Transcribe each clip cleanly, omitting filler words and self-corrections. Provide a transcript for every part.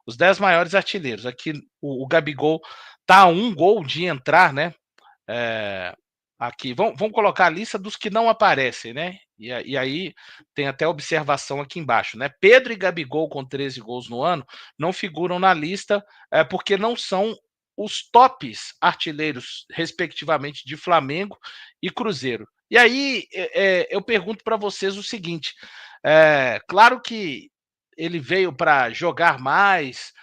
os 10 maiores artilheiros. Aqui o Gabigol tá a um gol de entrar, né? É, aqui, vamos colocar a lista dos que não aparecem, né? E aí tem até observação aqui embaixo, né? Pedro e Gabigol com 13 gols no ano não figuram na lista porque não são os tops artilheiros, respectivamente, de Flamengo e Cruzeiro. E aí eu pergunto para vocês o seguinte: claro que ele veio para jogar mais,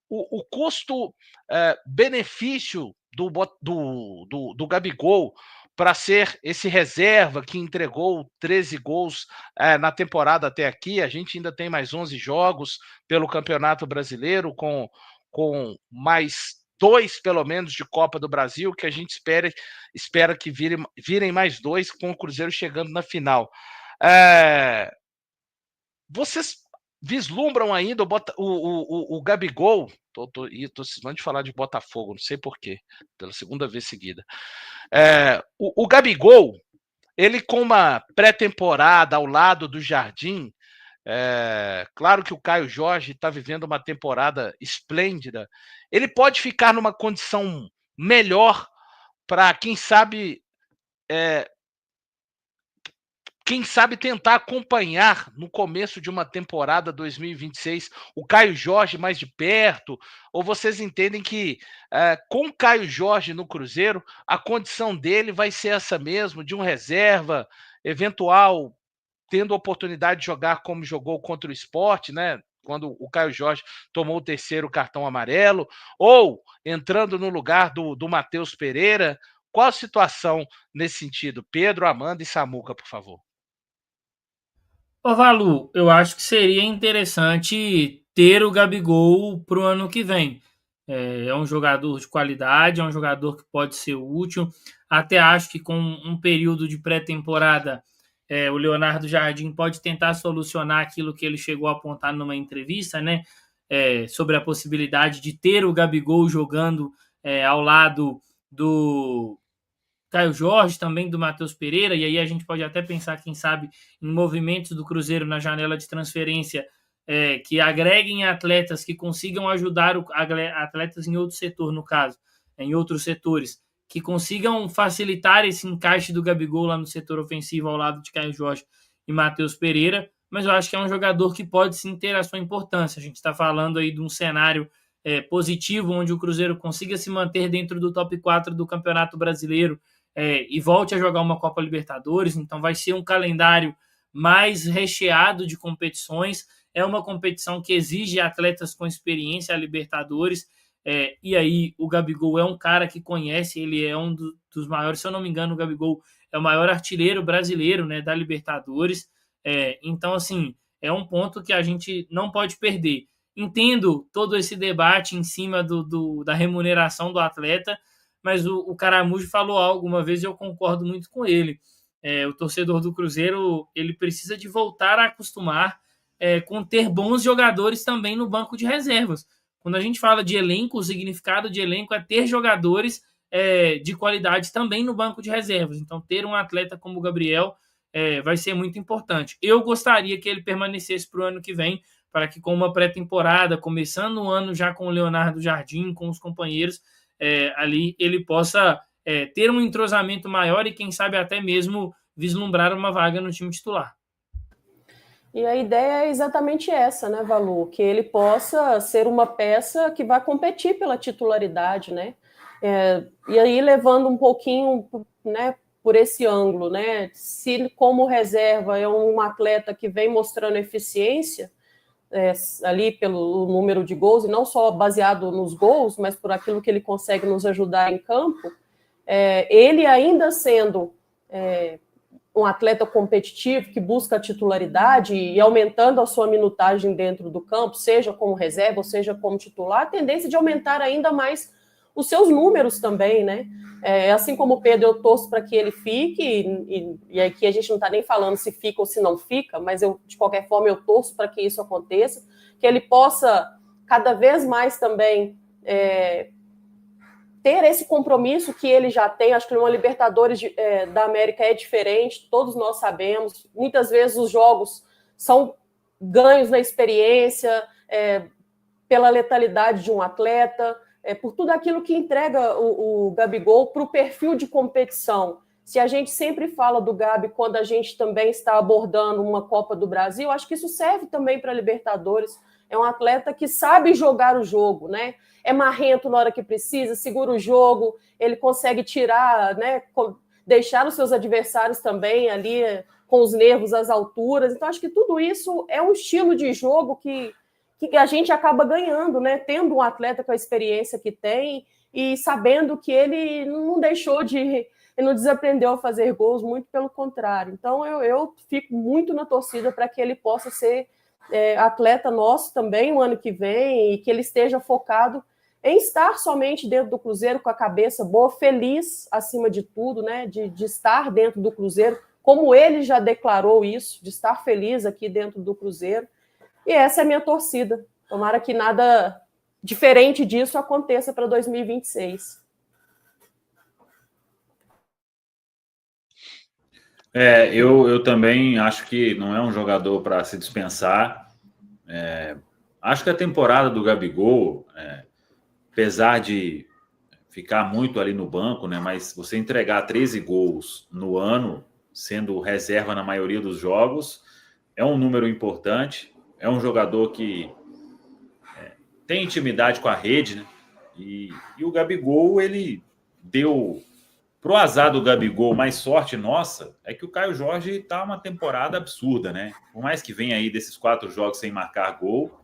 o custo-benefício do Gabigol para ser esse reserva que entregou 13 gols na temporada até aqui. A gente ainda tem mais 11 jogos pelo Campeonato Brasileiro, com mais 2, pelo menos, de Copa do Brasil, que a gente espera que virem mais 2, com o Cruzeiro chegando na final. Vocês vislumbram ainda o Gabigol? Tô cismando de falar de Botafogo, não sei porquê, pela segunda vez seguida. O Gabigol, ele com uma pré-temporada ao lado do Jardim, claro que o Caio Jorge está vivendo uma temporada esplêndida, ele pode ficar numa condição melhor para, quem sabe tentar acompanhar no começo de uma temporada 2026 o Caio Jorge mais de perto? Ou vocês entendem que com o Caio Jorge no Cruzeiro, a condição dele vai ser essa mesmo, de um reserva, eventual, tendo a oportunidade de jogar como jogou contra o Sport, né? Quando o Caio Jorge tomou o terceiro cartão amarelo, ou entrando no lugar do Matheus Pereira? Qual a situação nesse sentido? Pedro, Amanda e Samuca, por favor. Ô, Valu, eu acho que seria interessante ter o Gabigol para o ano que vem. É um jogador de qualidade, é um jogador que pode ser útil. Até acho que com um período de pré-temporada, o Leonardo Jardim pode tentar solucionar aquilo que ele chegou a apontar numa entrevista, né? Sobre a possibilidade de ter o Gabigol jogando ao lado do Caio Jorge, também do Matheus Pereira, e aí a gente pode até pensar, quem sabe, em movimentos do Cruzeiro na janela de transferência que agreguem atletas que consigam ajudar atletas em outro setor, no caso, em outros setores, que consigam facilitar esse encaixe do Gabigol lá no setor ofensivo ao lado de Caio Jorge e Matheus Pereira, mas eu acho que é um jogador que pode sim ter a sua importância. A gente está falando aí de um cenário positivo, onde o Cruzeiro consiga se manter dentro do top 4 do Campeonato Brasileiro, e volte a jogar uma Copa Libertadores, então vai ser um calendário mais recheado de competições. É uma competição que exige atletas com experiência, a Libertadores, e aí o Gabigol é um cara que conhece, ele é um dos maiores, se eu não me engano, o Gabigol é o maior artilheiro brasileiro, né, da Libertadores. Então, assim, é um ponto que a gente não pode perder. Entendo todo esse debate em cima da remuneração do atleta, mas o Caramujo falou algo uma vez e eu concordo muito com ele. O torcedor do Cruzeiro, ele precisa de voltar a acostumar com ter bons jogadores também no banco de reservas. Quando a gente fala de elenco, o significado de elenco é ter jogadores de qualidade também no banco de reservas. Então, ter um atleta como o Gabriel vai ser muito importante. Eu gostaria que ele permanecesse para o ano que vem, para que com uma pré-temporada, começando o ano já com o Leonardo Jardim, com os companheiros, ali ele possa ter um entrosamento maior e quem sabe até mesmo vislumbrar uma vaga no time titular. E a ideia é exatamente essa, né, Valu? Que ele possa ser uma peça que vai competir pela titularidade, né? E aí levando um pouquinho, né, por esse ângulo, né? Se como reserva é um atleta que vem mostrando eficiência ali pelo número de gols, e não só baseado nos gols, mas por aquilo que ele consegue nos ajudar em campo, ele ainda sendo um atleta competitivo que busca a titularidade e aumentando a sua minutagem dentro do campo, seja como reserva ou seja como titular, a tendência de aumentar ainda mais os seus números também, né? Assim como o Pedro, eu torço para que ele fique, e aqui a gente não está nem falando se fica ou se não fica, mas de qualquer forma eu torço para que isso aconteça, que ele possa cada vez mais também ter esse compromisso que ele já tem. Acho que uma Libertadores da América é diferente, todos nós sabemos. Muitas vezes os jogos são ganhos na experiência, pela letalidade de um atleta, por tudo aquilo que entrega o Gabigol para o perfil de competição. Se a gente sempre fala do Gabi quando a gente também está abordando uma Copa do Brasil, acho que isso serve também para a Libertadores. É um atleta que sabe jogar o jogo, né? É marrento na hora que precisa, segura o jogo, ele consegue tirar, né? Deixar os seus adversários também ali com os nervos às alturas. Então, acho que tudo isso é um estilo de jogo que a gente acaba ganhando, né? Tendo um atleta com a experiência que tem e sabendo que ele não deixou de... Ele não desaprendeu a fazer gols, muito pelo contrário. Então, eu fico muito na torcida para que ele possa ser atleta nosso também no ano que vem e que ele esteja focado em estar somente dentro do Cruzeiro com a cabeça boa, feliz acima de tudo, né? De estar dentro do Cruzeiro, como ele já declarou isso, de estar feliz aqui dentro do Cruzeiro. E essa é a minha torcida. Tomara que nada diferente disso aconteça para 2026. Eu também acho que não é um jogador para se dispensar. Acho que a temporada do Gabigol, apesar de ficar muito ali no banco, né, mas você entregar 13 gols no ano, sendo reserva na maioria dos jogos, é um número importante. É um jogador que tem intimidade com a rede, né? E o Gabigol, ele deu... Pro azar do Gabigol, mais sorte nossa, é que o Caio Jorge tá uma temporada absurda, né? Por mais que venha aí desses 4 jogos sem marcar gol,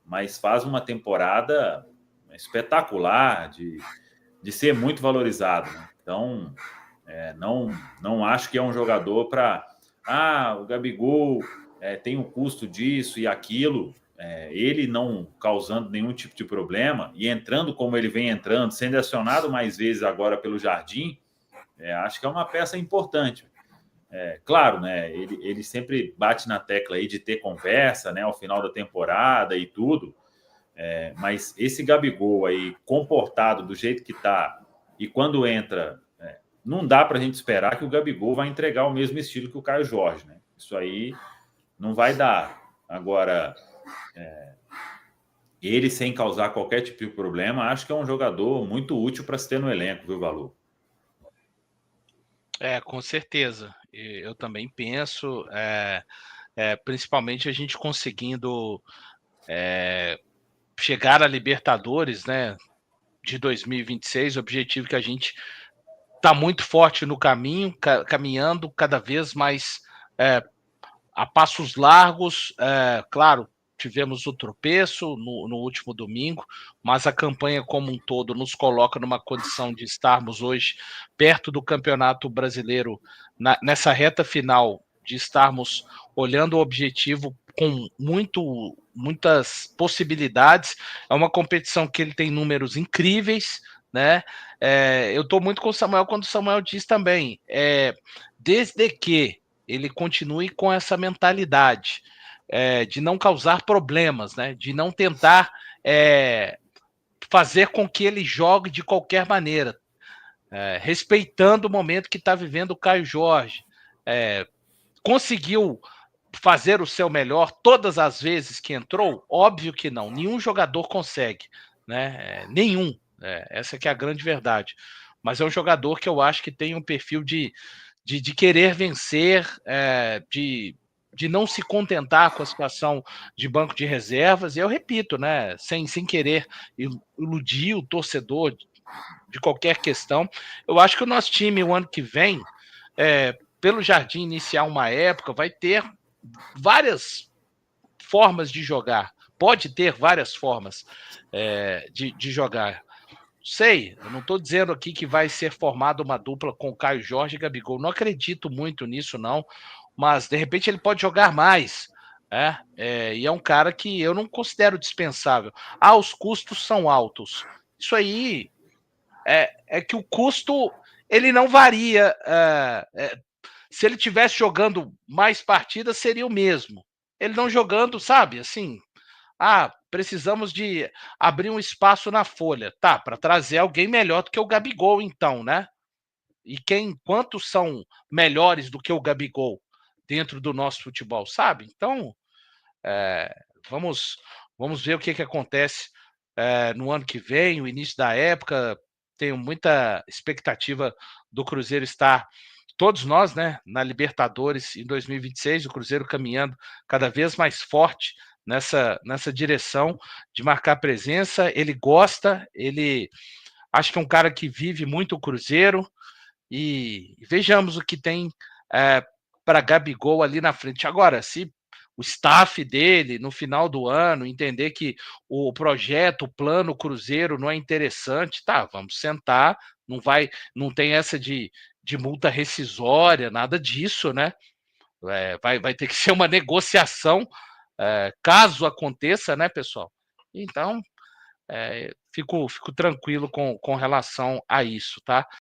mas faz uma temporada espetacular de ser muito valorizado, né? Então, não acho que é um jogador para... o Gabigol tem o custo disso e aquilo. Ele não causando nenhum tipo de problema e entrando como ele vem entrando, sendo acionado mais vezes agora pelo Jardim, acho que é uma peça importante. Claro, né? Ele sempre bate na tecla aí de ter conversa, né? Ao final da temporada e tudo. Mas esse Gabigol aí, comportado do jeito que tá, e quando entra, não dá para a gente esperar que o Gabigol vai entregar o mesmo estilo que o Caio Jorge, né? Isso aí não vai dar. Agora, ele sem causar qualquer tipo de problema, acho que é um jogador muito útil para se ter no elenco, viu, Valu? Com certeza. Eu também penso, principalmente a gente conseguindo chegar à Libertadores, né, de 2026, objetivo que a gente está muito forte no caminho, caminhando cada vez mais a passos largos. Claro, tivemos o tropeço no último domingo, mas a campanha como um todo nos coloca numa condição de estarmos hoje perto do Campeonato Brasileiro, nessa reta final, de estarmos olhando o objetivo com muitas possibilidades. É uma competição que ele tem números incríveis, né? Eu estou muito com o Samuel quando o Samuel diz também, desde que ele continue com essa mentalidade de não causar problemas, né? De não tentar fazer com que ele jogue de qualquer maneira, respeitando o momento que está vivendo o Caio Jorge. Conseguiu fazer o seu melhor todas as vezes que entrou? Óbvio que não. Nenhum jogador consegue, né? Nenhum. Essa que é a grande verdade. Mas é um jogador que eu acho que tem um perfil de querer vencer, de não se contentar com a situação de banco de reservas. E eu repito, né? Sem querer iludir o torcedor de qualquer questão. Eu acho que o nosso time, o ano que vem, pelo Jardim iniciar uma época, vai ter várias formas de jogar. Pode ter várias formas de jogar. Sei, eu não estou dizendo aqui que vai ser formada uma dupla com Caio Jorge e Gabigol. Não acredito muito nisso, não. Mas, de repente, ele pode jogar mais. E é um cara que eu não considero dispensável. Os custos são altos. Isso aí é que o custo ele não varia. Se ele tivesse jogando mais partidas, seria o mesmo. Ele não jogando, sabe, assim, precisamos de abrir um espaço na folha. Tá, para trazer alguém melhor do que o Gabigol, então, né? E quantos são melhores do que o Gabigol dentro do nosso futebol, sabe? Então, vamos Vamos ver o que acontece no ano que vem, o início da época. Tenho muita expectativa do Cruzeiro estar, todos nós, né, na Libertadores em 2026, o Cruzeiro caminhando cada vez mais forte nessa direção de marcar presença. Ele gosta, ele acho que é um cara que vive muito o Cruzeiro, e vejamos o que tem para Gabigol ali na frente. Agora, se o staff dele, no final do ano, entender que o projeto, o plano Cruzeiro não é interessante, tá, vamos sentar, não tem essa de multa rescisória, nada disso, né? Vai ter que ser uma negociação, caso aconteça, né, pessoal? Então, fico tranquilo com relação a isso, tá?